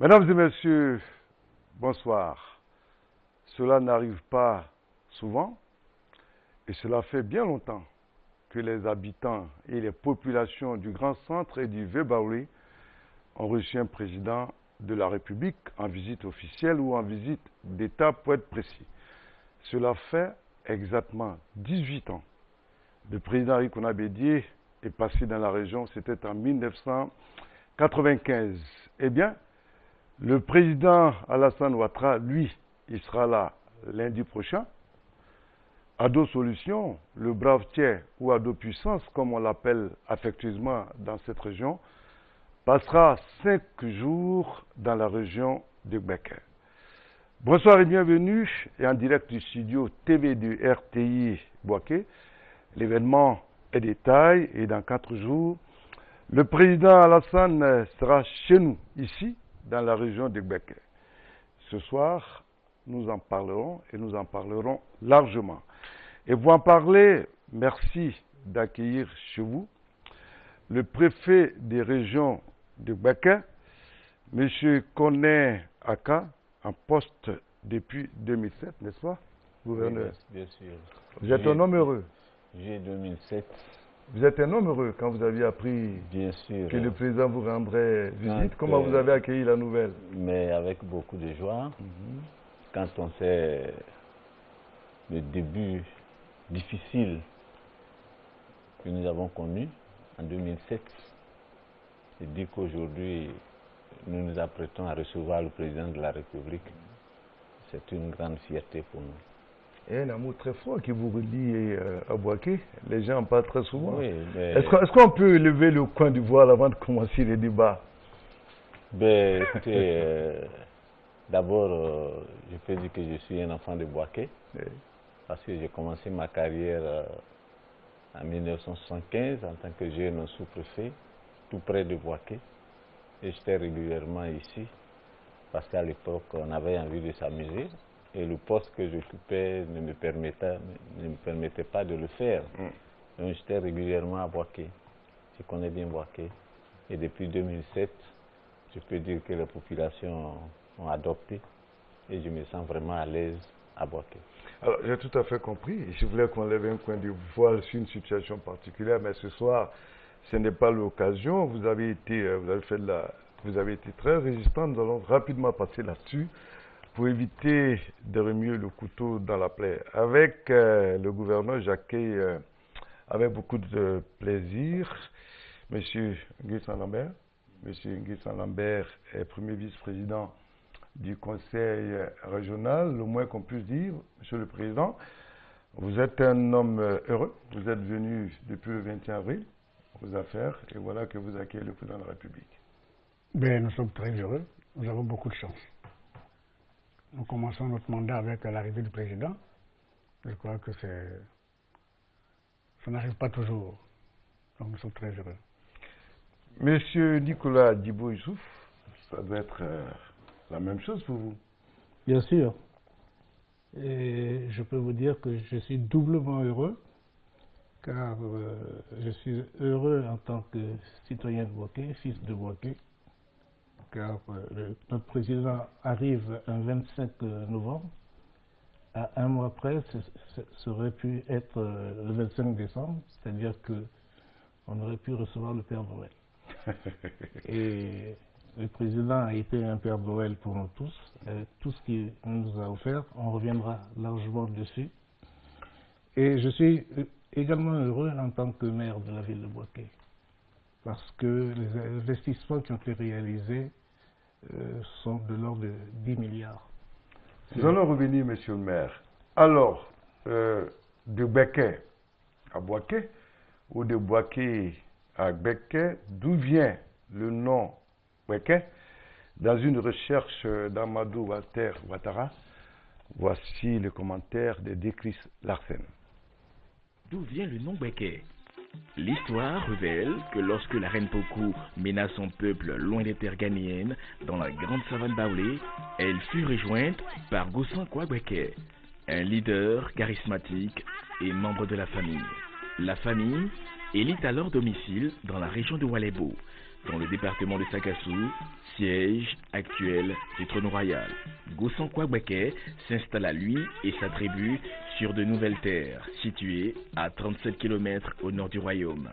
Mesdames et messieurs, bonsoir. Cela n'arrive pas souvent et cela fait bien longtemps que les habitants et les populations du Grand Centre et du Vieux-Baoulé ont reçu un président de la République en visite officielle ou en visite d'État pour être précis. Cela fait exactement 18 ans. Le président Rikouna Bédié est passé dans la région, c'était en 1995. Eh bien, le président Alassane Ouattara, lui, il sera là lundi prochain. Ado Solution, le brave tiers ou Ado Puissance, comme on l'appelle affectueusement dans cette région, passera 5 jours dans la région de Gbeke. Bonsoir et bienvenue et en direct du studio TV du RTI Bouaké. L'événement est détail et dans 4 jours, le président Alassane sera chez nous, ici, dans la région de Gbeke. Ce soir, nous en parlerons et nous en parlerons largement. Et pour en parler, merci d'accueillir chez vous le préfet des régions de Gbeke, M. Koné Aka, en poste depuis 2007, n'est-ce pas, gouverneur? Bien sûr. Vous êtes un homme heureux. Juillet 2007. Vous êtes un homme heureux quand vous aviez appris Bien sûr, que le président vous rendrait visite. Comment vous avez accueilli la nouvelle? Mais avec beaucoup de joie. Quand on sait le début difficile que nous avons connu en 2007, et dit qu'aujourd'hui nous nous apprêtons à recevoir le président de la République, c'est une grande fierté pour nous. Il y a un amour très fort qui vous relie à Bouaké. Les gens en parlent très souvent. Oui, mais... Est-ce qu'on peut lever le coin du voile avant de commencer les débats? Ben, écoutez, d'abord, je peux dire que je suis un enfant de Bouaké, oui, parce que j'ai commencé ma carrière en 1975 en tant que jeune sous-préfet, tout près de Bouaké. Et j'étais régulièrement ici, parce qu'à l'époque, on avait envie de s'amuser. Et le poste que j'occupais ne me permettait pas de le faire. Donc j'étais régulièrement à Bouaké. Je connais bien Bouaké. Et depuis 2007, je peux dire que les populations ont adopté. Et je me sens vraiment à l'aise à Bouaké. Alors, j'ai tout à fait compris. Je voulais qu'on lève un coin du voile sur une situation particulière, mais ce soir, ce n'est pas l'occasion. Vous avez été très résistant. Nous allons rapidement passer là-dessus, pour éviter de remuer le couteau dans la plaie. Avec le gouverneur, j'accueille avec beaucoup de plaisir M. Nguessan Lambert. M. Nguessan Lambert est premier vice-président du conseil régional. Le moins qu'on puisse dire, Monsieur le Président, vous êtes un homme heureux. Vous êtes venu depuis le 21 avril aux affaires et voilà que vous accueillez le président de la République. Bien, nous sommes très heureux. Nous avons beaucoup de chance. Nous commençons notre mandat avec l'arrivée du président. Je crois que ça n'arrive pas toujours. Donc nous sommes très heureux. Monsieur Nicolas Dibo Youssouf, ça doit être la même chose pour vous. Bien sûr. Et je peux vous dire que je suis doublement heureux, car je suis heureux en tant que citoyen de Bouaké, fils de Bouaké, car notre président arrive un 25 novembre. À un mois près, ça aurait pu être le 25 décembre, c'est-à-dire qu'on aurait pu recevoir le Père Noël. Et le président a été un Père Noël pour nous tous. Tout ce qu'il nous a offert, on reviendra largement dessus. Et je suis également heureux en tant que maire de la ville de Bouaké, parce que les investissements qui ont été réalisés sont de l'ordre de 10 milliards. Nous allons revenir, monsieur le maire. Alors, de Gbeke à Bouaké ou de Bouaké à Gbeke, d'où vient le nom Gbeke? Dans une recherche d'Amadou Walter Ouattara, voici le commentaire de Décris Larsen. D'où vient le nom Gbeke? L'histoire révèle que lorsque la reine Pokou mena son peuple loin des terres ghanéennes, dans la grande savane Baoulé, elle fut rejointe par Gossan Kouagbeke, un leader charismatique et membre de la famille. La famille élit alors domicile dans la région de Walebo. dans le département de Sakassou, siège actuel du trône royal. Gossan Kouagbeke s'installe à lui et sa tribu sur de nouvelles terres, situées à 37 km au nord du royaume.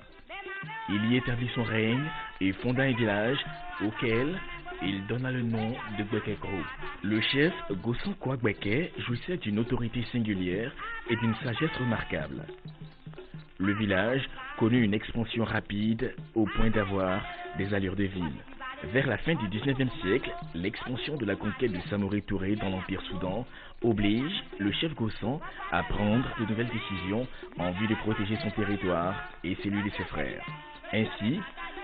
Il y établit son règne et fonda un village auquel il donna le nom de Gbekekro. Le chef Gossan Kouagbeke jouissait d'une autorité singulière et d'une sagesse remarquable. Le village connut une expansion rapide au point d'avoir des allures de ville. Vers la fin du 19e siècle, l'expansion de la conquête de Samori Touré dans l'Empire Soudan oblige le chef Gossan à prendre de nouvelles décisions en vue de protéger son territoire et celui de ses frères. Ainsi,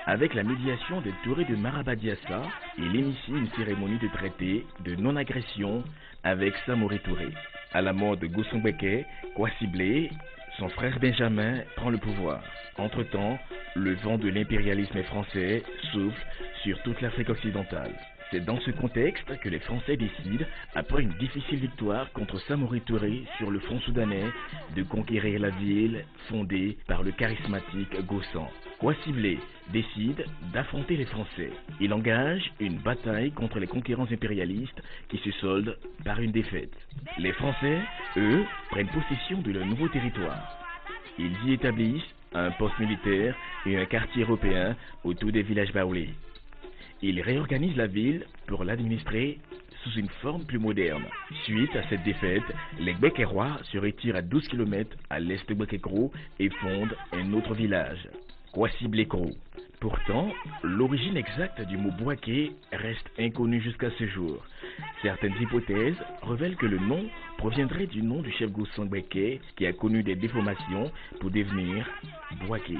avec la médiation des Touré de Marabadiassa, il initie une cérémonie de traité de non-agression avec Samori Touré. À la mort de Gossan Gbeke, Kwasiblé, son frère Benjamin prend le pouvoir. Entre-temps, le vent de l'impérialisme français souffle sur toute l'Afrique occidentale. C'est dans ce contexte que les Français décident, après une difficile victoire contre Samori Touré sur le front soudanais, de conquérir la ville fondée par le charismatique Gossan. Kwasiblé décide d'affronter les Français. Il engage une bataille contre les conquérants impérialistes qui se solde par une défaite. Les Français, eux, prennent possession de leur nouveau territoire. Ils y établissent un poste militaire et un quartier européen autour des villages baoulés. Ils réorganisent la ville pour l'administrer sous une forme plus moderne. Suite à cette défaite, les Gbekerois se retirent à 12 km à l'est de Gbekekro et fondent un autre village, Kwasiblekro. Pourtant, l'origine exacte du mot Bouaké reste inconnue jusqu'à ce jour. Certaines hypothèses révèlent que le nom proviendrait du nom du chef Gossan Gbeke qui a connu des déformations pour devenir Bouaké.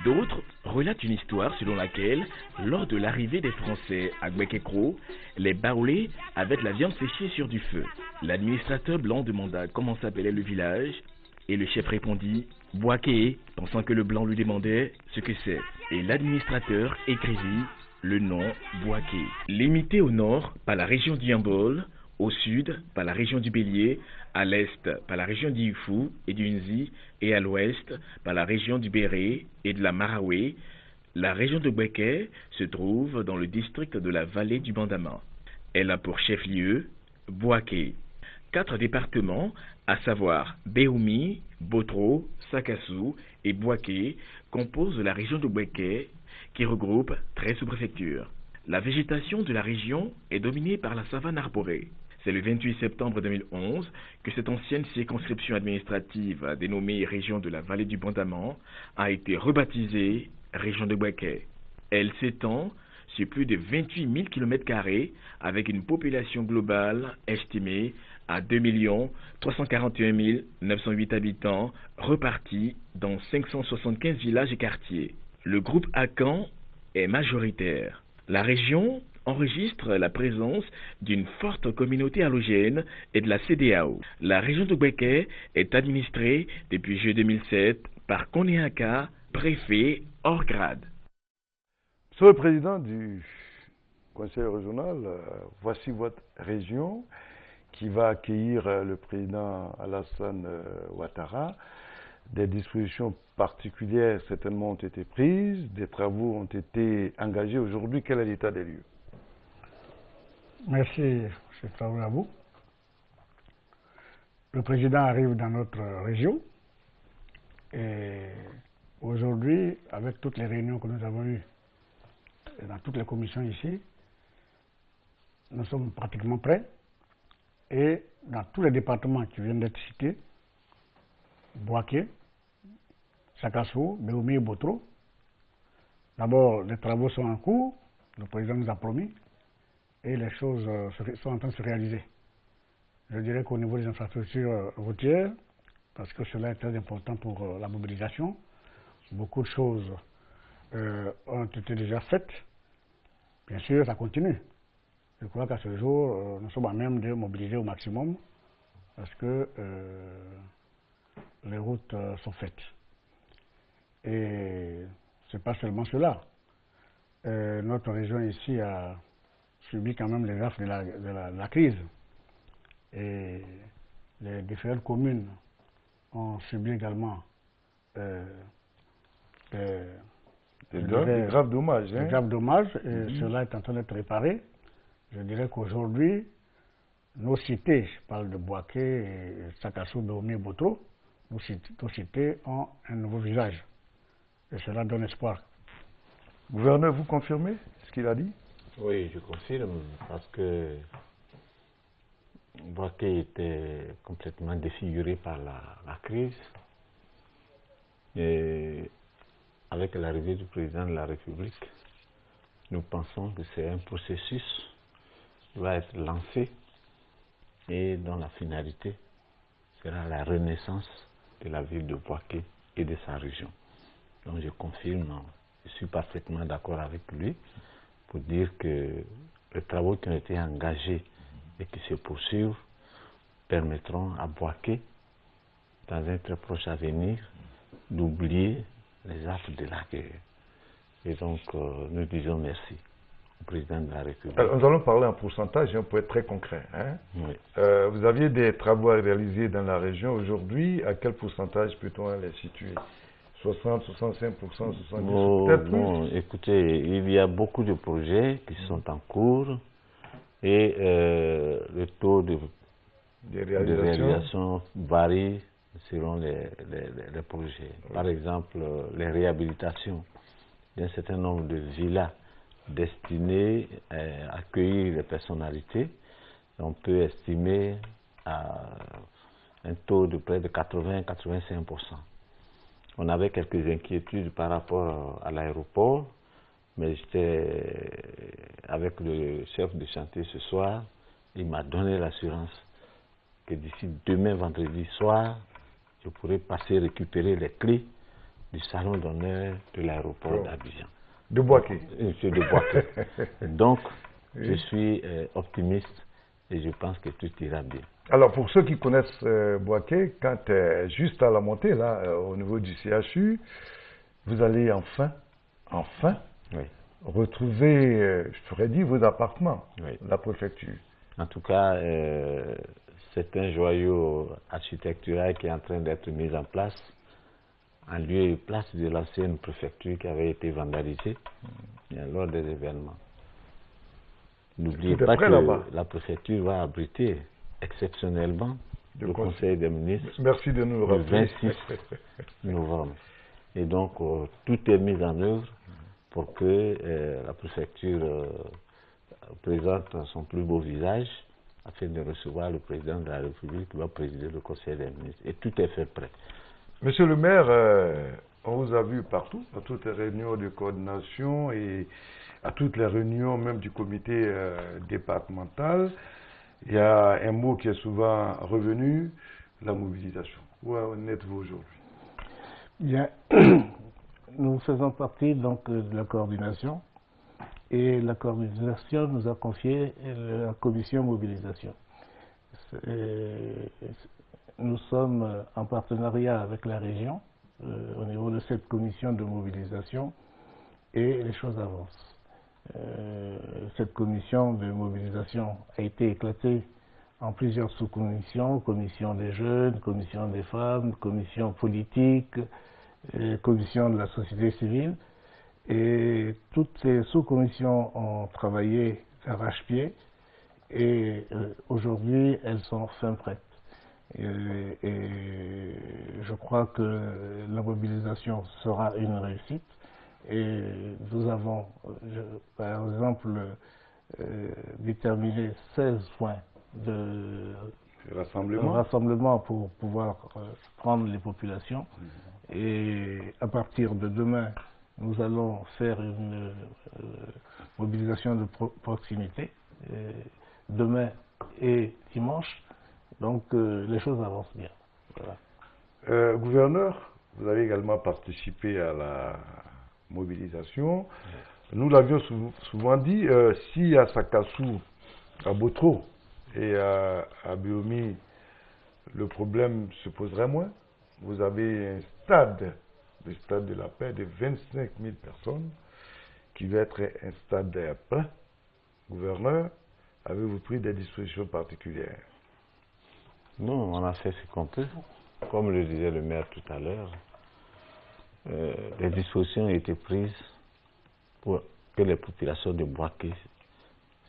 D'autres relatent une histoire selon laquelle, lors de l'arrivée des Français à Gbekekro, les Baoulés avaient de la viande séchée sur du feu. L'administrateur blanc demanda comment s'appelait le village et le chef répondit « Bouaké », pensant que le blanc lui demandait ce que c'est. Et l'administrateur écrivit le nom Bouaké. Limité au nord par la région d'Yambol, au sud par la région du Bélier, à l'est par la région d'Ifou et du Nzi, et à l'ouest par la région du Béré et de la Maraoué, la région de Gbeke se trouve dans le district de la vallée du Bandama. Elle a pour chef-lieu Bouaké. 4 départements, à savoir Béoumi, Botro, Sakassou et Bouaké, composent la région de Gbeke qui regroupe 13 sous-préfectures. La végétation de la région est dominée par la savane arborée. C'est le 28 septembre 2011 que cette ancienne circonscription administrative dénommée région de la vallée du Bandaman a été rebaptisée région de Gbeke. Elle s'étend sur plus de 28 000 km² avec une population globale estimée à 2 341 908 habitants repartis dans 575 villages et quartiers. Le groupe Akan est majoritaire. La région enregistre la présence d'une forte communauté allogène et de la CEDEAO. La région de Gbeke est administrée depuis juillet 2007 par Konéaka, préfet hors grade. Monsieur le Président du Conseil régional, voici votre région qui va accueillir le président Alassane Ouattara. Des dispositions particulières certainement ont été prises, des travaux ont été engagés. Aujourd'hui, quel est l'état des lieux? Merci, M. Traoré Abou. Le président arrive dans notre région et aujourd'hui, avec toutes les réunions que nous avons eues dans toutes les commissions ici, nous sommes pratiquement prêts et dans tous les départements qui viennent d'être cités, Bouaké, Sakassou, Béoumi et Botro. D'abord, les travaux sont en cours, le président nous a promis, et les choses sont en train de se réaliser. Je dirais qu'au niveau des infrastructures routières, parce que cela est très important pour la mobilisation, beaucoup de choses ont été déjà faites. Bien sûr, ça continue. Je crois qu'à ce jour, nous sommes à même de mobiliser au maximum, parce que les routes sont faites. Et ce n'est pas seulement cela. Notre région ici a subi quand même les affres de la crise. Et les différentes communes ont subi également Des graves dommages. Des graves dommages, et cela est en train d'être réparé. Je dirais qu'aujourd'hui, nos cités, je parle de Boaké, Sakassou, Dahomey, Boto, nos cités ont un nouveau visage. Et cela donne espoir. Gouverneur, vous confirmez ce qu'il a dit? Oui, je confirme, parce que Boaké était complètement défiguré par la crise. Et avec l'arrivée du président de la République, nous pensons que c'est un processus qui va être lancé et dont la finalité sera la renaissance de la ville de Boaké et de sa région. Donc je confirme, je suis parfaitement d'accord avec lui pour dire que les travaux qui ont été engagés et qui se poursuivent permettront à Boaké, dans un très proche avenir, d'oublier les actes de la guerre. Et donc, nous disons merci au président de la République. Alors, nous allons parler en pourcentage, pour être très concret. Hein? Oui. Vous aviez des travaux à réaliser dans la région. Aujourd'hui, à quel pourcentage peut-on les situer? 60, 65%, 70%, peut-être plus? Bon, écoutez, il y a beaucoup de projets qui sont en cours et le taux de réalisation varie selon les projets. Oui. Par exemple, les réhabilitations d'un certain nombre de villas destinées à accueillir les personnalités, on peut estimer à un taux de près de 80-85%. On avait quelques inquiétudes par rapport à l'aéroport, mais j'étais avec le chef de chantier ce soir, il m'a donné l'assurance que d'ici demain vendredi soir, je pourrai passer récupérer les clés du salon d'honneur de l'aéroport d'Abidjan. De Boaké. De Boaké. Donc, oui, je suis optimiste et je pense que tout ira bien. Alors, pour ceux qui connaissent Boaké, quand juste à la montée, là, au niveau du CHU, vous allez enfin, oui, retrouver, je pourrais dire, vos appartements, oui, la préfecture. En tout cas, c'est un joyau architectural qui est en train d'être mis en place, en lieu et place de l'ancienne préfecture qui avait été vandalisée lors des événements. N'oubliez pas que la préfecture va abriter exceptionnellement le Conseil des ministres. Merci de nous le rappeler. Le 26 novembre. Et donc, tout est mis en œuvre pour que la préfecture présente son plus beau visage afin de recevoir le président de la République qui va présider le Conseil des ministres. Et tout est fait prêt. Monsieur le maire, on vous a vu partout, à toutes les réunions de coordination et à toutes les réunions même du comité départemental. Il y a un mot qui est souvent revenu, la mobilisation. Où en êtes-vous aujourd'hui? Bien, nous faisons partie donc de la coordination et la coordination nous a confié la commission mobilisation. Nous sommes en partenariat avec la région au niveau de cette commission de mobilisation et les choses avancent. Cette commission de mobilisation a été éclatée en plusieurs sous-commissions, commission des jeunes, commission des femmes, commission politique, commission de la société civile. Et toutes ces sous-commissions ont travaillé d'arrache-pied et aujourd'hui elles sont fin prêtes. Et je crois que la mobilisation sera une réussite. Et nous avons, par exemple, déterminé 16 points de rassemblement pour pouvoir prendre les populations. Et à partir de demain, nous allons faire une mobilisation de proximité, demain et dimanche. Donc les choses avancent bien. Voilà. Gouverneur, vous avez également participé à la mobilisation. Nous l'avions souvent dit, si à Sakassou, à Botro et à Dahomey, le problème se poserait moins, vous avez un stade, le stade de la paix de 25 000 personnes, qui va être un stade plein. Gouverneur, avez-vous pris des dispositions particulières? Non, on a fait ce qu'on peut. Comme le disait le maire tout à l'heure, les dispositions ont été prises pour que les populations de Bouaké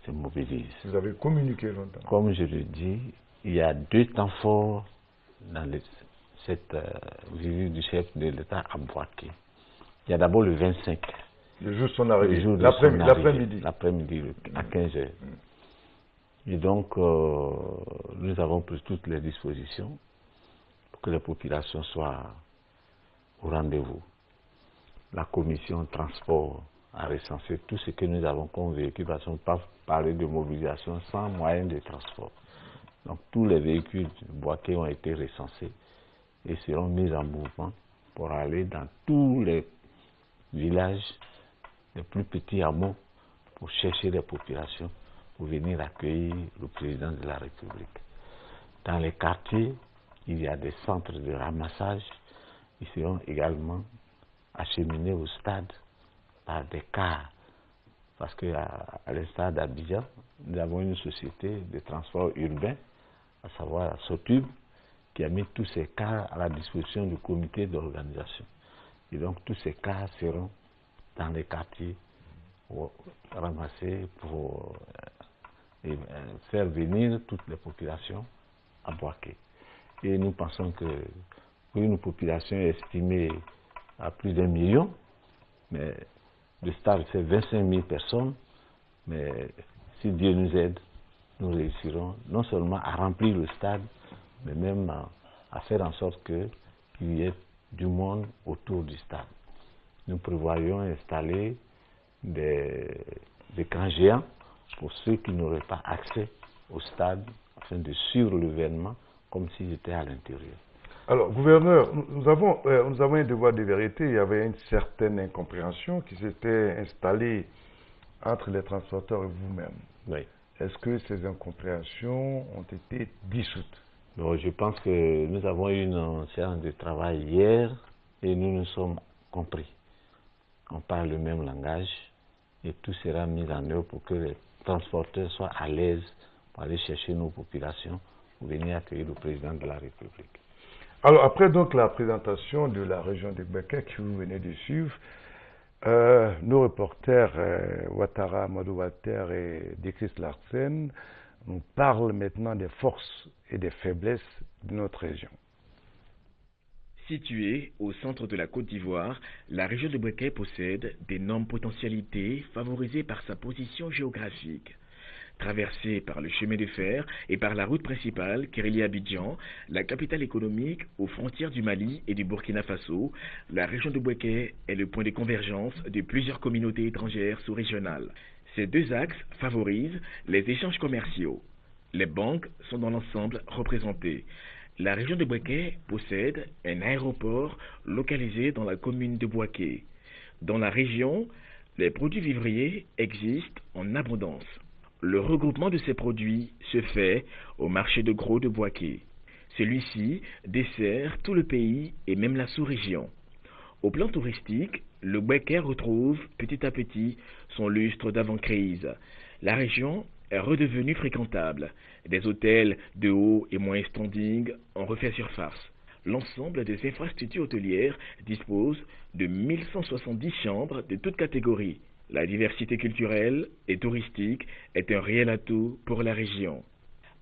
se mobilisent. Vous avez communiqué longtemps. Comme je le dis, il y a 2 temps forts dans cette visite du chef de l'État à Bouaké. Il y a d'abord le 25. Le jour de son arrivée. L'après-midi. L'après-midi, à 15h. Et donc, nous avons pris toutes les dispositions pour que les populations soient au rendez-vous. La commission transport a recensé tout ce que nous avons comme véhicule, parce qu'on ne peut pas parler de mobilisation sans moyen de transport. Donc, tous les véhicules de Bouaké ont été recensés et seront mis en mouvement pour aller dans tous les villages, les plus petits hameaux, pour chercher les populations, pour venir accueillir le président de la République. Dans les quartiers, il y a des centres de ramassage. Ils seront également acheminés au stade par des cars. Parce qu'à l'instar d'Abidjan, nous avons une société de transport urbain, à savoir la Sotube, qui a mis tous ces cars à la disposition du comité d'organisation. Et donc tous ces cars seront dans les quartiers ramassés pour faire venir toutes les populations à Bouaké. Et nous pensons que pour une population estimée à plus d'1 million, mais le stade fait 25 000 personnes, mais si Dieu nous aide, nous réussirons non seulement à remplir le stade, mais même à faire en sorte qu'il y ait du monde autour du stade. Nous prévoyons installer des écrans géants pour ceux qui n'auraient pas accès au stade, afin de suivre l'événement comme s'ils étaient à l'intérieur. Alors, gouverneur, nous avons un devoir de vérité. Il y avait une certaine incompréhension qui s'était installée entre les transporteurs et vous-même. Oui. Est-ce que ces incompréhensions ont été dissoutes? Non, je pense que nous avons eu une séance de travail hier et nous nous sommes compris. On parle le même langage et tout sera mis en œuvre pour que les transporteurs soient à l'aise pour aller chercher nos populations pour venir accueillir le président de la République. Alors, après donc la présentation de la région de Bouaké que vous venez de suivre, nos reporters Ouattara, Amadou Water et Dekris Larsen nous parlent maintenant des forces et des faiblesses de notre région. Située au centre de la Côte d'Ivoire, la région de Bouaké possède d'énormes potentialités favorisées par sa position géographique. Traversée par le chemin de fer et par la route principale qui relie Abidjan, la capitale économique aux frontières du Mali et du Burkina Faso, la région de Bouaké est le point de convergence de plusieurs communautés étrangères sous-régionales. Ces 2 axes favorisent les échanges commerciaux. Les banques sont dans l'ensemble représentées. La région de Bouaké possède un aéroport localisé dans la commune de Bouaké. Dans la région, les produits vivriers existent en abondance. Le regroupement de ces produits se fait au marché de gros de Bouaké. Celui-ci dessert tout le pays et même la sous-région. Au plan touristique, le Bouaké retrouve petit à petit son lustre d'avant-crise. La région est redevenue fréquentable. Des hôtels de haut et moyen standing ont refait surface. L'ensemble des infrastructures hôtelières dispose de 1170 chambres de toutes catégories. La diversité culturelle et touristique est un réel atout pour la région.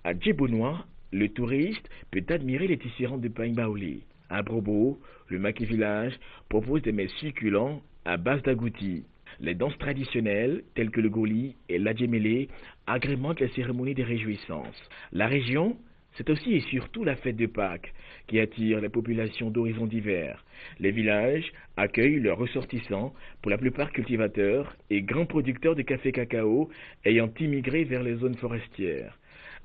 À Djibounois, le touriste peut admirer les tisserands de pain baoulé. À Brobo, le Maki Village propose des mets succulents à base d'agoutis. Les danses traditionnelles, telles que le goli et l'adjemélé, agrémentent les cérémonies des réjouissances. La région, c'est aussi et surtout la fête de Pâques, qui attire les populations d'horizons divers. Les villages accueillent leurs ressortissants, pour la plupart cultivateurs et grands producteurs de café-cacao ayant immigré vers les zones forestières.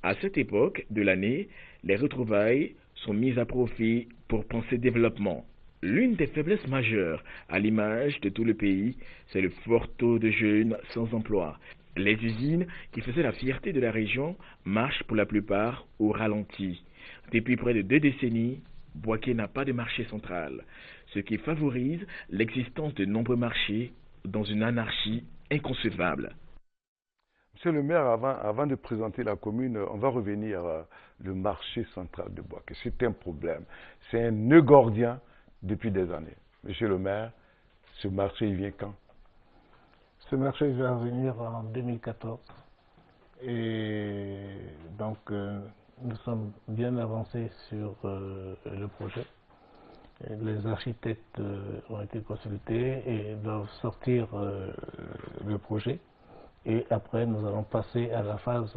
À cette époque de l'année, les retrouvailles sont mises à profit pour penser développement. L'une des faiblesses majeures, à l'image de tout le pays, c'est le fort taux de jeunes sans emploi. Les usines qui faisaient la fierté de la région marchent pour la plupart au ralenti. Depuis près de 2 décennies, Bouaké n'a pas de marché central, ce qui favorise l'existence de nombreux marchés dans une anarchie inconcevable. Monsieur le maire, avant de présenter la commune, on va revenir à le marché central de Bouaké. C'est un problème. C'est un nœud gordien depuis des années. Monsieur le maire, ce marché, il vient quand? Ce marché va venir en 2014. Et donc, nous sommes bien avancés sur le projet. Et les architectes ont été consultés et doivent sortir le projet. Et après, nous allons passer à la phase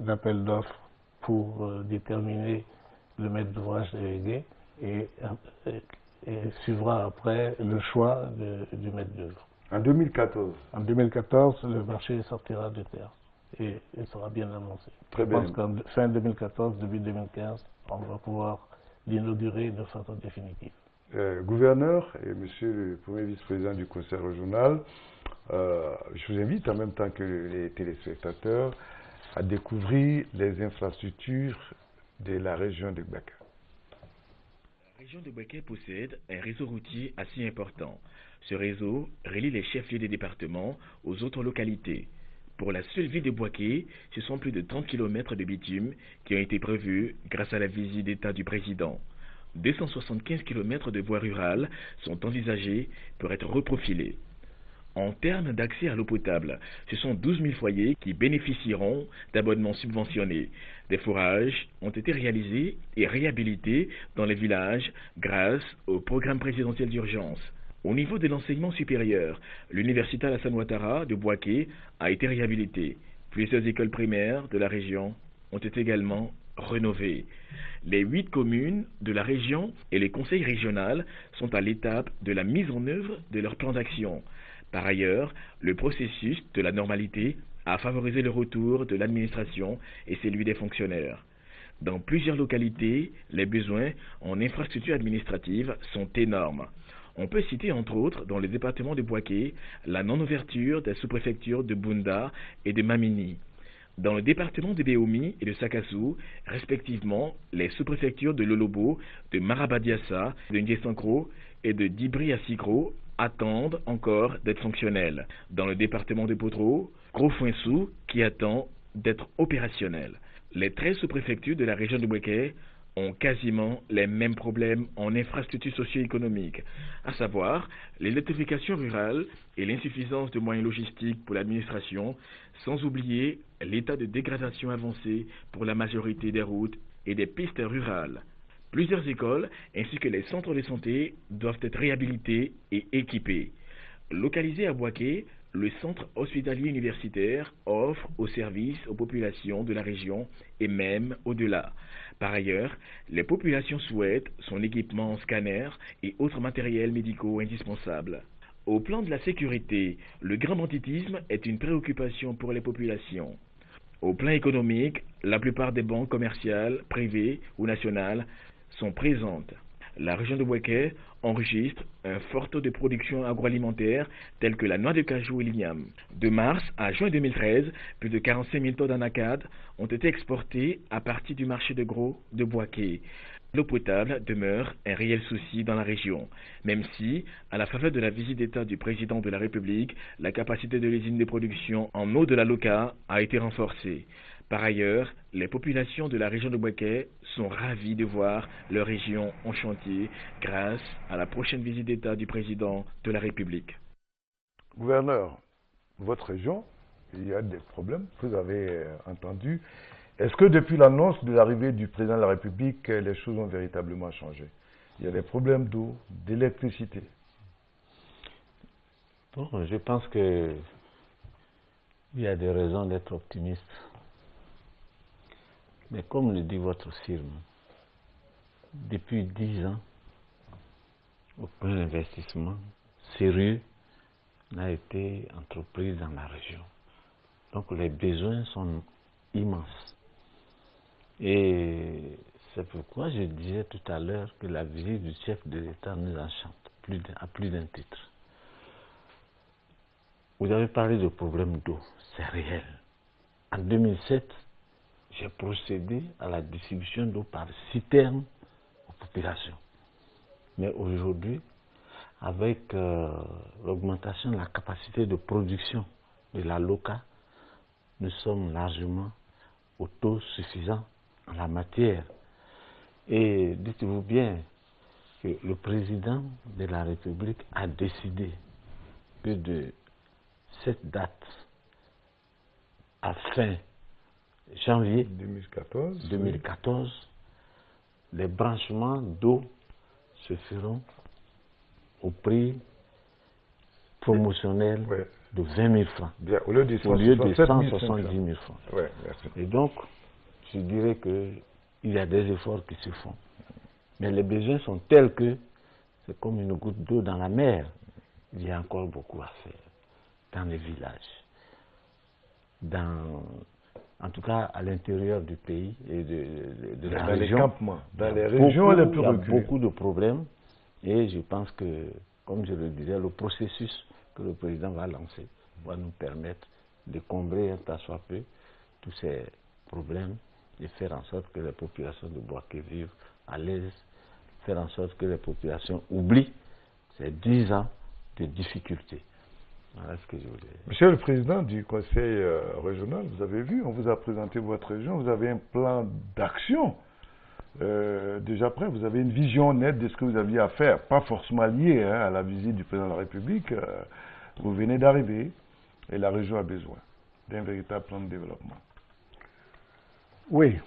d'appel d'offres pour déterminer le maître d'ouvrage délégué et suivra après le choix du maître d'œuvre. En 2014. En 2014, le marché sortira de terre et il sera bien annoncé. Très bien. Je pense qu'en fin 2014, début 2015, on va pouvoir l'inaugurer de façon définitive. Gouverneur et monsieur le premier vice-président du conseil régional, je vous invite en même temps que les téléspectateurs à découvrir les infrastructures de la région de Bouaké. La région de Bouaké possède un réseau routier assez important. Ce réseau relie les chefs-lieux des départements aux autres localités. Pour la seule ville de Bouaké, ce sont plus de 30 km de bitume qui ont été prévus grâce à la visite d'État du président. 275 km de voies rurales sont envisagées pour être reprofilées. En termes d'accès à l'eau potable, ce sont 12 000 foyers qui bénéficieront d'abonnements subventionnés. Des forages ont été réalisés et réhabilités dans les villages grâce au programme présidentiel d'urgence. Au niveau de l'enseignement supérieur, l'université Alassane Ouattara de Bouaké a été réhabilitée. Plusieurs écoles primaires de la région ont été également rénovées. Les 8 communes de la région et les conseils régionaux sont à l'étape de la mise en œuvre de leur plan d'action. Par ailleurs, le processus de la normalité a favorisé le retour de l'administration et celui des fonctionnaires. Dans plusieurs localités, les besoins en infrastructures administratives sont énormes. On peut citer entre autres dans le département de Bouaké la non-ouverture des sous-préfectures de Bounda et de Mamini. Dans le département de Béoumi et de Sakassou, respectivement, les sous-préfectures de Lolobo, de Marabadiassa, de Ndiessankro et de Dibri-Assikro attendent encore d'être fonctionnelles. Dans le département de Potro, Gros-Foinsou qui attend d'être opérationnel. Les 13 sous-préfectures de la région de Bouaké ont quasiment les mêmes problèmes en infrastructures socio-économiques, à savoir l'électrification rurale et l'insuffisance de moyens logistiques pour l'administration, sans oublier l'état de dégradation avancé pour la majorité des routes et des pistes rurales. Plusieurs écoles ainsi que les centres de santé doivent être réhabilités et équipés. Localisé à Bouaké, le centre hospitalier universitaire offre aux services aux populations de la région et même au-delà. Par ailleurs, les populations souhaitent son équipement en scanner et autres matériels médicaux indispensables. Au plan de la sécurité, le grand banditisme est une préoccupation pour les populations. Au plan économique, la plupart des banques commerciales, privées ou nationales sont présentes. La région de Bouaké enregistre un fort taux de production agroalimentaire tel que la noix de cajou et l'igname. De mars à juin 2013, plus de 45 000 tonnes d'anacades ont été exportées à partir du marché de gros de Bouaké. L'eau potable demeure un réel souci dans la région, même si, à la faveur de la visite d'État du président de la République, la capacité de l'usine de production en eau de la Loca a été renforcée. Par ailleurs, les populations de la région de Bouaké sont ravies de voir leur région en chantier grâce à la prochaine visite d'État du président de la République. Gouverneur, votre région, il y a des problèmes, vous avez entendu. Est-ce que depuis l'annonce de l'arrivée du président de la République, les choses ont véritablement changé? Il y a des problèmes d'eau, d'électricité. Bon, je pense qu'il y a des raisons d'être optimiste. Mais comme le dit votre firme, depuis 10 ans, aucun investissement sérieux n'a été entrepris dans la région. Donc les besoins sont immenses. Et c'est pourquoi je disais tout à l'heure que la visite du chef de l'État nous enchante à plus d'un titre. Vous avez parlé de problème d'eau, c'est réel. En 2007, j'ai procédé à la distribution d'eau par citerne aux populations. Mais aujourd'hui, avec l'augmentation de la capacité de production de la Loca, nous sommes largement autosuffisants en la matière. Et dites-vous bien que le président de la République a décidé que de cette date à fin janvier 2014, les branchements d'eau se feront au prix promotionnel de 20 000 francs, bien, au lieu de 170 000 francs. Ouais, merci. Et donc, je dirais qu'il y a des efforts qui se font. Mais les besoins sont tels que c'est comme une goutte d'eau dans la mer. Il y a encore beaucoup à faire dans les villages, en tout cas à l'intérieur du pays et de la région. Les campements, dans les régions les plus reculées. Il y a beaucoup de problèmes et je pense que, comme je le disais, le processus que le président va lancer va nous permettre de combler un tant soit peu tous ces problèmes et faire en sorte que les populations de Bouaké vivent à l'aise, faire en sorte que les populations oublient ces 10 ans de difficultés. Voilà ce que je voulais dire. Monsieur le Président du Conseil régional, vous avez vu, on vous a présenté votre région, vous avez un plan d'action déjà prêt, vous avez une vision nette de ce que vous aviez à faire, pas forcément lié à la visite du Président de la République. Vous venez d'arriver et la région a besoin d'un véritable plan de développement. Oui,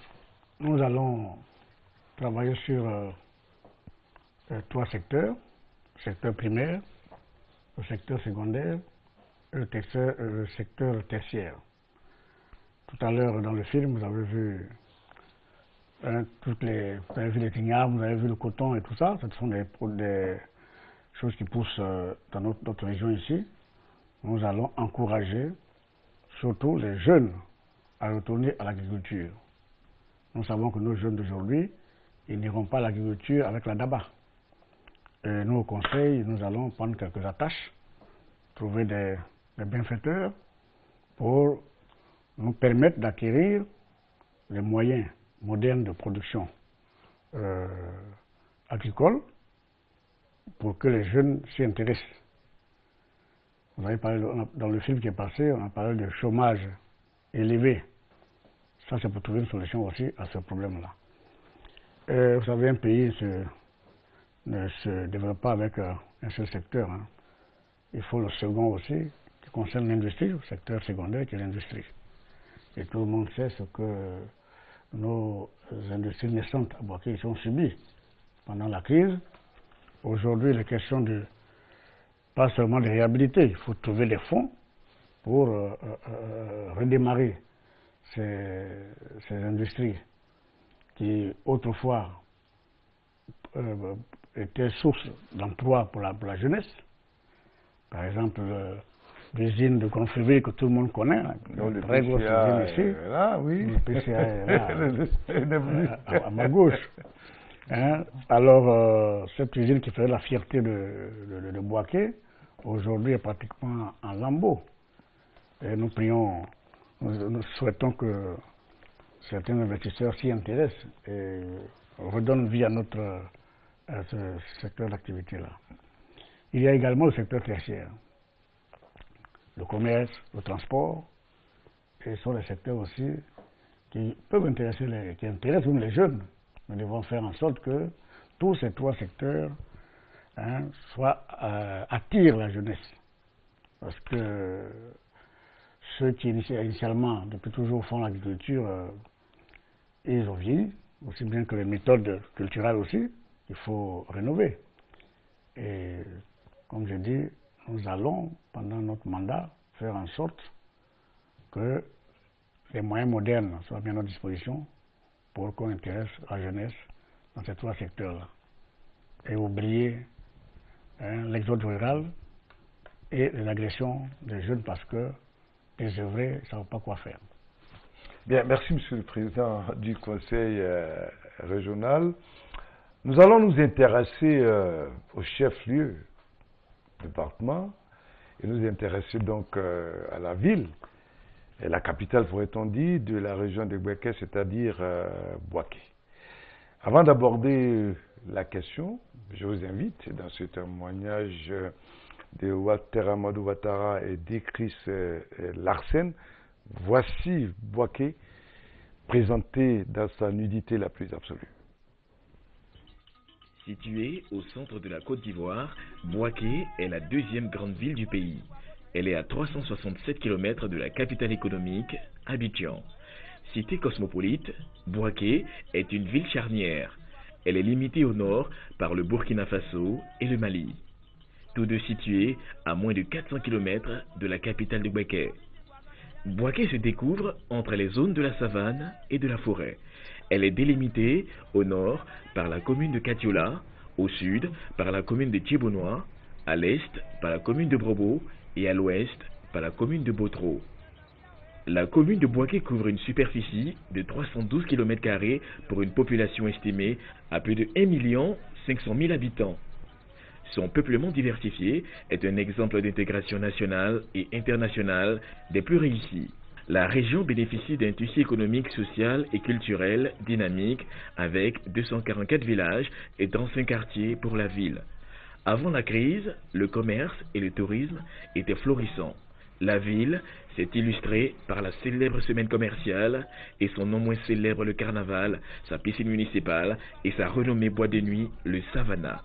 nous allons travailler sur 3 secteurs, le secteur primaire, le secteur secondaire et le secteur tertiaire. Tout à l'heure dans le film, vous avez vu vous avez vu les tignables, vous avez vu le coton et tout ça. Ce sont des choses qui poussent dans notre région ici. Nous allons encourager surtout les jeunes à retourner à l'agriculture. Nous savons que nos jeunes d'aujourd'hui, ils n'iront pas à l'agriculture avec la DABA. Et nous, au Conseil, nous allons prendre quelques attaches, trouver des bienfaiteurs pour nous permettre d'acquérir les moyens modernes de production agricole pour que les jeunes s'y intéressent. Vous avez parlé, dans le film qui est passé, on a parlé de chômage élevé. Ça, c'est pour trouver une solution aussi à ce problème-là. Vous savez, un pays ne se développe pas avec un seul secteur. Hein. Il faut le second aussi, qui concerne l'industrie, le secteur secondaire qui est l'industrie. Et tout le monde sait ce que nos industries naissantes à Bouaké ont subi pendant la crise. Aujourd'hui, il est question pas seulement de réhabiliter, il faut trouver des fonds pour redémarrer ces industries qui autrefois étaient source d'emploi pour la jeunesse. Par exemple, l'usine de Confréville que tout le monde connaît, une très grosse usine ici. Là, oui. Le PCA est là, à ma gauche. Hein? Alors, cette usine qui faisait la fierté de Bouaké, aujourd'hui est pratiquement en lambeaux. Et nous souhaitons que certains investisseurs s'y intéressent et redonnent vie à ce secteur d'activité-là. Il y a également le secteur tertiaire, le commerce, le transport, et ce sont les secteurs aussi qui peuvent intéresser qui intéressent même les jeunes. Nous devons faire en sorte que tous ces 3 secteurs attirent la jeunesse. Parce que ceux qui initialement, depuis toujours, font l'agriculture, ils ont vieilli, aussi bien que les méthodes culturelles aussi, il faut rénover. Et comme je dis, nous allons, pendant notre mandat, faire en sorte que les moyens modernes soient bien à notre disposition pour qu'on intéresse la jeunesse dans ces 3 secteurs-là. Et oublier l'exode rural et l'agression des jeunes parce que les œuvrés ne savent pas quoi faire. Bien, merci Monsieur le Président du Conseil régional. Nous allons nous intéresser au chef-lieu du département et nous intéresser donc à la ville, et la capitale, pourrait-on dire, de la région de Bouaké, c'est-à-dire Bouaké. Avant d'aborder la question, je vous invite dans ce témoignage de Walter Amadou Ouattara et d'Chris Larsen, voici Bouaké présenté dans sa nudité la plus absolue. Située au centre de la Côte d'Ivoire, Bouaké est la deuxième grande ville du pays. Elle est à 367 km de la capitale économique, Abidjan. Cité cosmopolite, Bouaké est une ville charnière. Elle est limitée au nord par le Burkina Faso et le Mali. Tous deux situés à moins de 400 km de la capitale de Bouaké. Bouaké se découvre entre les zones de la savane et de la forêt. Elle est délimitée au nord par la commune de Katiola, au sud par la commune de Thiebonois, à l'est par la commune de Brobo et à l'ouest par la commune de Botro. La commune de Bouaké couvre une superficie de 312 km² pour une population estimée à plus de 1 500 000 habitants. Son peuplement diversifié est un exemple d'intégration nationale et internationale des plus réussis. La région bénéficie d'un tissu économique, social et culturel dynamique avec 244 villages et 35 quartiers pour la ville. Avant la crise, le commerce et le tourisme étaient florissants. La ville s'est illustrée par la célèbre semaine commerciale et son non moins célèbre le carnaval, sa piscine municipale et sa renommée boîte de nuit, le Savannah.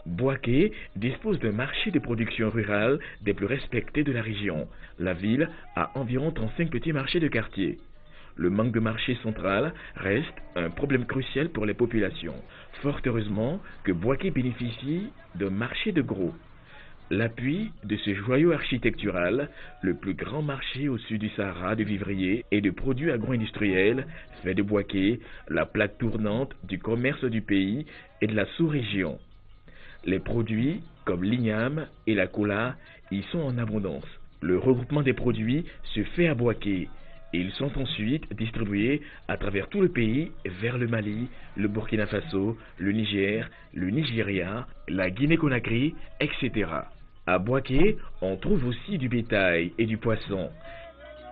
Bouaké dispose d'un marché de production rurale des plus respectés de la région. La ville a environ 35 petits marchés de quartier. Le manque de marché central reste un problème crucial pour les populations. Fort heureusement que Bouaké bénéficie d'un marché de gros. L'appui de ce joyau architectural, le plus grand marché au sud du Sahara de vivriers et de produits agro-industriels, fait de Bouaké la plaque tournante du commerce du pays et de la sous-région. Les produits comme l'igname et la cola y sont en abondance. Le regroupement des produits se fait à Bouaké et ils sont ensuite distribués à travers tout le pays vers le Mali, le Burkina Faso, le Niger, le Nigeria, la Guinée-Conakry, etc. À Bouaké, on trouve aussi du bétail et du poisson.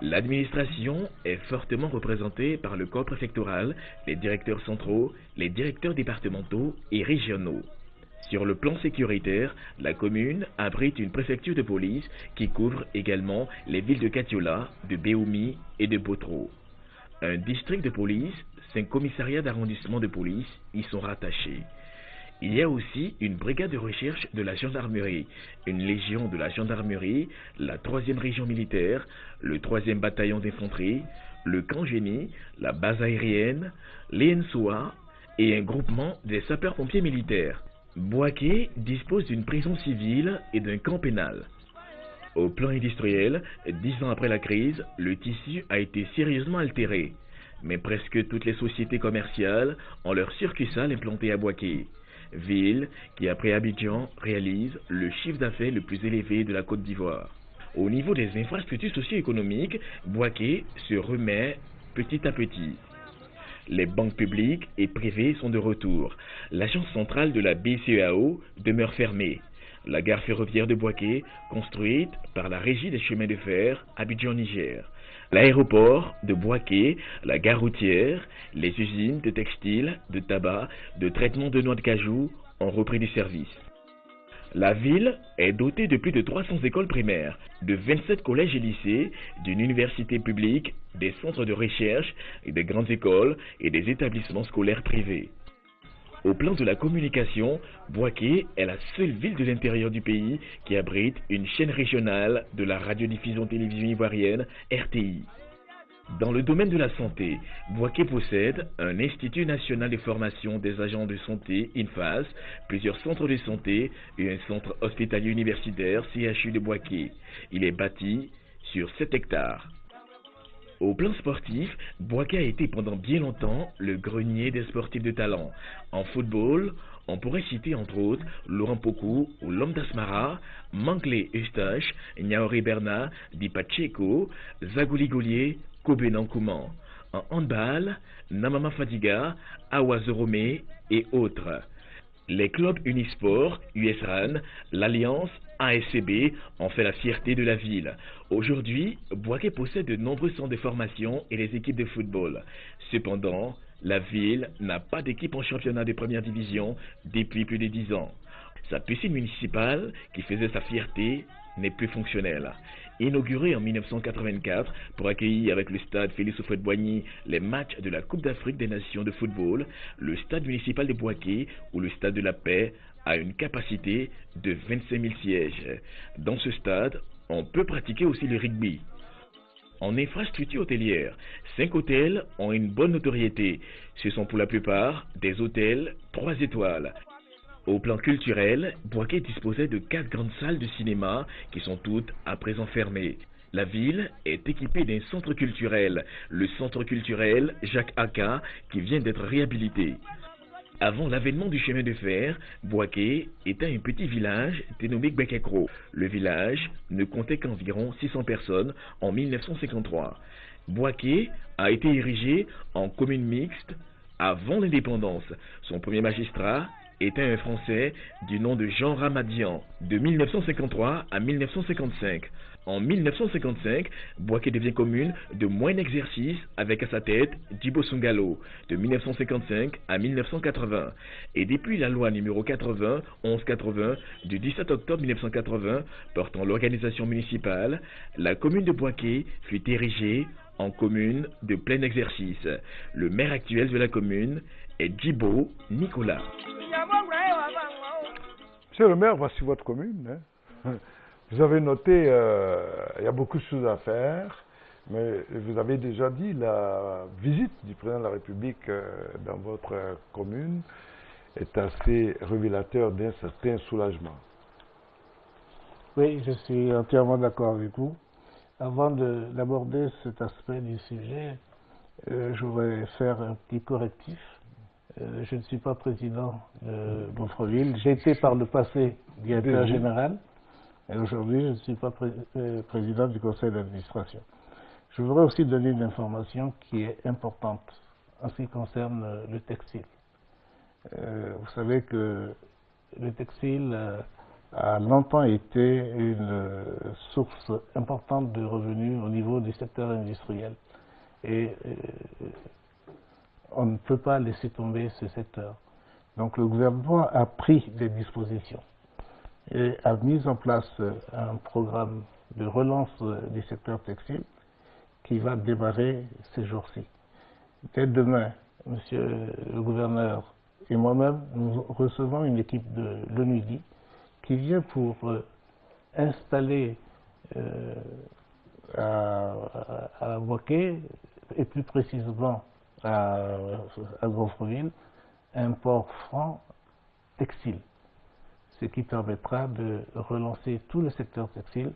L'administration est fortement représentée par le corps préfectoral, les directeurs centraux, les directeurs départementaux et régionaux. Sur le plan sécuritaire, la commune abrite une préfecture de police qui couvre également les villes de Katiola, de Béoumi et de Botro. Un district de police, 5 commissariats d'arrondissement de police y sont rattachés. Il y a aussi une brigade de recherche de la gendarmerie, une légion de la gendarmerie, la 3e région militaire, le 3e bataillon d'infanterie, le camp génie, la base aérienne, l'ENSOA et un groupement des sapeurs-pompiers militaires. Bouaké dispose d'une prison civile et d'un camp pénal. Au plan industriel, 10 ans après la crise, le tissu a été sérieusement altéré. Mais presque toutes les sociétés commerciales ont leur succursale implantée à Bouaké, ville qui après Abidjan réalise le chiffre d'affaires le plus élevé de la Côte d'Ivoire. Au niveau des infrastructures socio-économiques, Bouaké se remet petit à petit. Les banques publiques et privées sont de retour. L'agence centrale de la BCEAO demeure fermée. La gare ferroviaire de Bouaké, construite par la Régie des chemins de fer, Abidjan-Niger. L'aéroport de Bouaké, la gare routière, les usines de textiles, de tabac, de traitement de noix de cajou ont repris du service. La ville est dotée de plus de 300 écoles primaires, de 27 collèges et lycées, d'une université publique, des centres de recherche, des grandes écoles et des établissements scolaires privés. Au plan de la communication, Bouaké est la seule ville de l'intérieur du pays qui abrite une chaîne régionale de la radiodiffusion-télévision ivoirienne, RTI. Dans le domaine de la santé, Bouaké possède un Institut national de formation des agents de santé, INFAS, plusieurs centres de santé et un centre hospitalier universitaire, CHU de Bouaké. Il est bâti sur 7 hectares. Au plan sportif, Bouaké a été pendant bien longtemps le grenier des sportifs de talent. En football, on pourrait citer entre autres Laurent Pokou ou l'homme d'Asmara, Manglé Eustache, Niaori Berna, Di Pacheco, Zagouli Goulier, Kobe Nankouman. En handball, Namama Fadiga, Awa Zoromé et autres. Les clubs Unisport, USRAN, l'Alliance, ASCB ont fait la fierté de la ville. Aujourd'hui, Bouaké possède de nombreux centres de formation et des équipes de football. Cependant, la ville n'a pas d'équipe en championnat de première division depuis plus de 10 ans. Sa piscine municipale, qui faisait sa fierté, n'est plus fonctionnel. Inauguré en 1984 pour accueillir avec le stade Félix Houphouët-Boigny les matchs de la Coupe d'Afrique des Nations de football, le stade municipal de Bouaké ou le stade de la Paix a une capacité de 25 000 sièges. Dans ce stade, on peut pratiquer aussi le rugby. En infrastructure hôtelière, 5 hôtels ont une bonne notoriété. Ce sont pour la plupart des hôtels 3 étoiles. Au plan culturel, Bouaké disposait de 4 grandes salles de cinéma qui sont toutes à présent fermées. La ville est équipée d'un centre culturel, le centre culturel Jacques Aka, qui vient d'être réhabilité. Avant l'avènement du chemin de fer, Bouaké était un petit village dénommé Gbekekro. Le village ne comptait qu'environ 600 personnes en 1953. Bouaké a été érigé en commune mixte avant l'indépendance. Son premier magistrat était un Français du nom de Jean Ramadian, de 1953 à 1955. En 1955, Bouaké devient commune de moyen exercice avec à sa tête Djibo Sungalo, de 1955 à 1980. Et depuis la loi numéro 80-1180 du 17 octobre 1980 portant l'organisation municipale, la commune de Bouaké fut érigée en commune de plein exercice. Le maire actuel de la commune est Djibo Nicolas. Monsieur le maire, voici votre commune. Vous avez noté, il y a beaucoup de choses à faire, mais vous avez déjà dit la visite du président de la République dans votre commune est assez révélateur d'un certain soulagement. Oui, je suis entièrement d'accord avec vous. Avant d'aborder cet aspect du sujet, je voudrais faire un petit correctif. Je ne suis pas président de Gonfreville. J'ai été par le passé directeur général. Et aujourd'hui, je ne suis pas président du conseil d'administration. Je voudrais aussi donner une information qui est importante en ce qui concerne le textile. Vous savez que le textile a longtemps été une source importante de revenus au niveau du secteur industriel. Et on ne peut pas laisser tomber ce secteur. Donc le gouvernement a pris des dispositions et a mis en place un programme de relance du secteur textile qui va démarrer ces jours-ci. Dès demain, monsieur le gouverneur et moi-même, nous recevons une équipe de l'ONUDI qui vient pour installer à Bouaké, et plus précisément à Gonfreville, un port franc textile, ce qui permettra de relancer tout le secteur textile.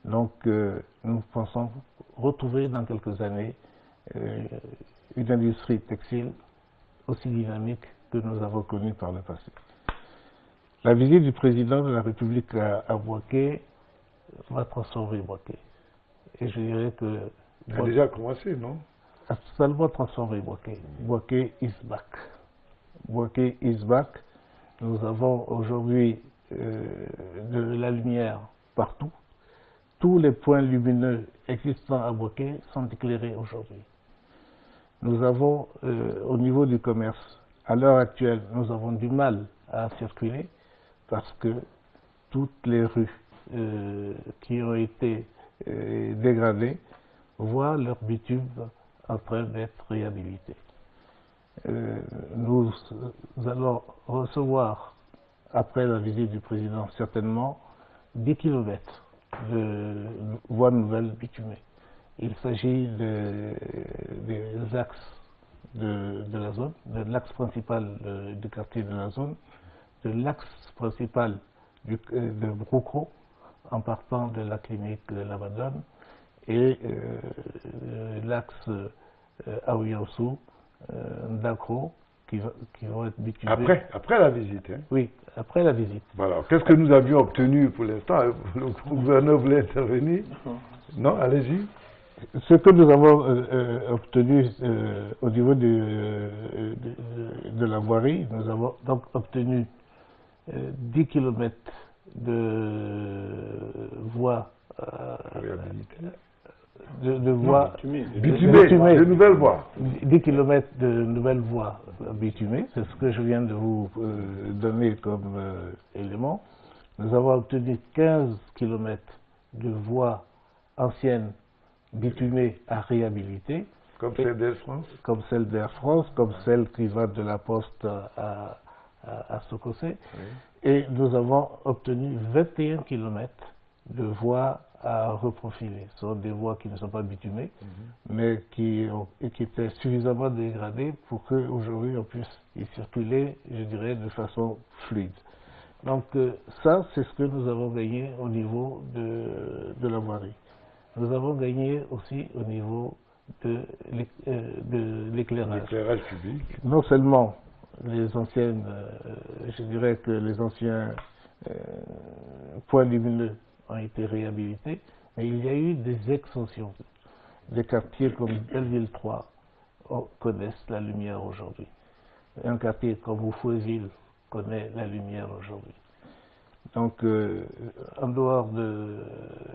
Donc nous pensons retrouver dans quelques années une industrie textile aussi dynamique que nous avons connue par le passé. La visite du président de la République à Bouaké va transformer Bouaké. Et je dirais que... Ça a déjà commencé, non? Ça va transformer Bouaké. Bouaké is back. Bouaké is back. Nous avons aujourd'hui de la lumière partout. Tous les points lumineux existants à Bouaké sont éclairés aujourd'hui. Nous avons, au niveau du commerce, à l'heure actuelle, nous avons du mal à circuler parce que toutes les rues qui ont été dégradées voient leur bitume en train d'être réhabilité. Nous allons recevoir, après la visite du président, certainement 10 km de voies nouvelles bitumées. Il s'agit des axes de la zone, de l'axe principal du quartier de la zone, de l'axe principal de Broukro, en partant de la clinique de la Madone, et l'axe Aouyansou, Ndakro, qui vont être bitumés. Après la visite, hein? Oui, après la visite. Voilà. Qu'est-ce que nous avions obtenu pour l'instant? Le gouverneur voulait intervenir? Non, allez-y. Ce que nous avons obtenu au niveau de la voirie, nous avons donc obtenu 10 km de voies de voies bitumées, de nouvelles voies. 10 km de nouvelles voies bitumées, c'est ce que je viens de vous donner comme élément. Nous avons obtenu 15 km de voies anciennes bitumées à réhabiliter. Comme celle d'Air France. Comme celle d'Air France, comme celle qui va de la Poste à Sokosé. Oui. Et nous avons obtenu 21 km de voies à reprofiler. Ce sont des voies qui ne sont pas bitumées, mais qui étaient suffisamment dégradées pour qu'aujourd'hui on puisse y circuler, je dirais, de façon fluide. Donc ça, c'est ce que nous avons gagné au niveau de la voirie. Nous avons gagné aussi au niveau de l'éclairage. L'éclairage public. Non seulement les anciennes, je dirais que les anciens points lumineux ont été réhabilités, mais il y a eu des extensions. Des quartiers comme Belleville 3 connaissent la lumière aujourd'hui. Un quartier comme Oufouéville connaît la lumière aujourd'hui. Donc, en dehors de